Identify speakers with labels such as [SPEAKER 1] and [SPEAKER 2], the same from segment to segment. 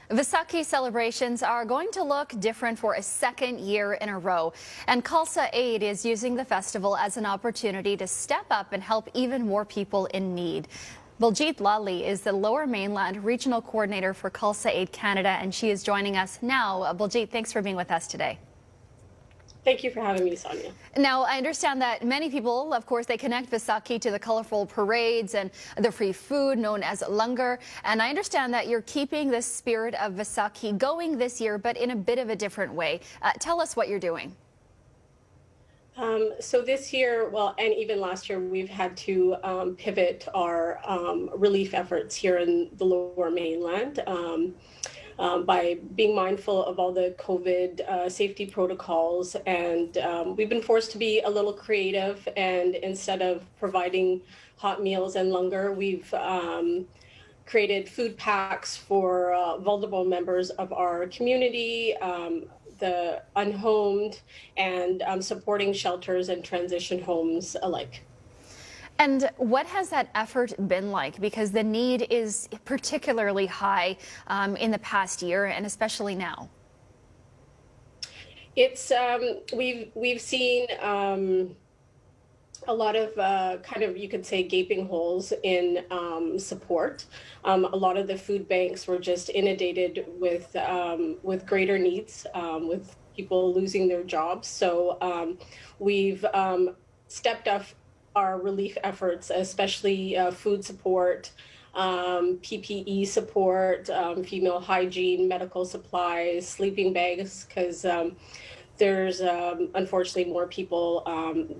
[SPEAKER 1] Vaisakhi celebrations are going to look different for a second year in a row. And Khalsa Aid is using the festival as an opportunity to step up and help even more people in need. Baljeet Lali is the Lower Mainland Regional Coordinator for Khalsa Aid Canada, and she is joining us now. Baljeet, thanks for being with us today.
[SPEAKER 2] Thank you for having me, Sonia.
[SPEAKER 1] Now, I understand that many people, of course, they connect Vaisakhi to the colorful parades and the free food known as langar. And I understand that you're keeping the spirit of Vaisakhi going this year, but in a bit of a different way. Tell us what you're doing.
[SPEAKER 2] So this year, well, and even last year, we've had to pivot our relief efforts here in the Lower Mainland. By being mindful of all the COVID safety protocols. And we've been forced to be a little creative, and instead of providing hot meals and langar, we've created food packs for vulnerable members of our community, the unhomed, and supporting shelters and transition homes alike.
[SPEAKER 1] And what has that effort been like? Because the need is particularly high in the past year, and especially now.
[SPEAKER 2] It's we've seen a lot of kind of, you could say, gaping holes in support. A lot of the food banks were just inundated with greater needs, with people losing their jobs. So we've stepped up our relief efforts, especially food support, PPE support, female hygiene, medical supplies, sleeping bags, because there's unfortunately more people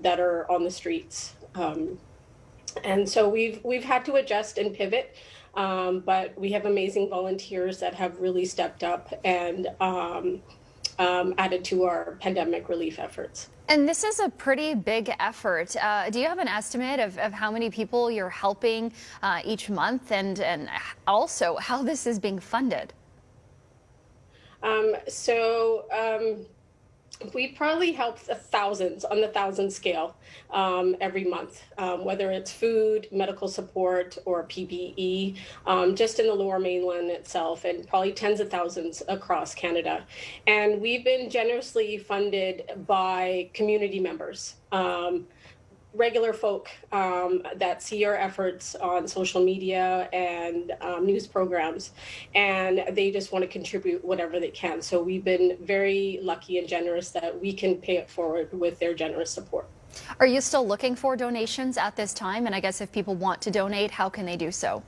[SPEAKER 2] that are on the streets. And so we've had to adjust and pivot, but we have amazing volunteers that have really stepped up and added to our pandemic relief efforts.
[SPEAKER 1] And this is a pretty big effort. Do you have an estimate of how many people you're helping each month, and also how this is being funded?
[SPEAKER 2] We probably help thousands, on the thousand scale, every month, whether it's food, medical support, or PPE, just in the Lower Mainland itself, and probably tens of thousands across Canada. And we've been generously funded by community members, regular folk that see our efforts on social media and news programs, and they just want to contribute whatever they can. So we've been very lucky and generous that we can pay it forward with their generous support.
[SPEAKER 1] Are you still looking for donations at this time? And I guess if people want to donate, how can they do so?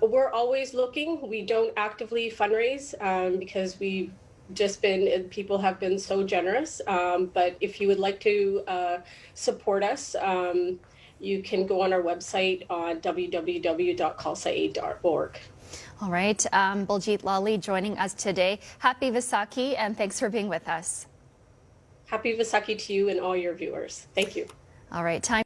[SPEAKER 2] We're always looking. We don't actively fundraise because we've just been, people have been so generous, but if you would like to support us, you can go on our website on www.khalsaaid.org.
[SPEAKER 1] All right, Baljeet Lali joining us today. Happy Vaisakhi, and thanks for being with us.
[SPEAKER 2] Happy Vaisakhi to you and all your viewers. Thank you.
[SPEAKER 1] All right, time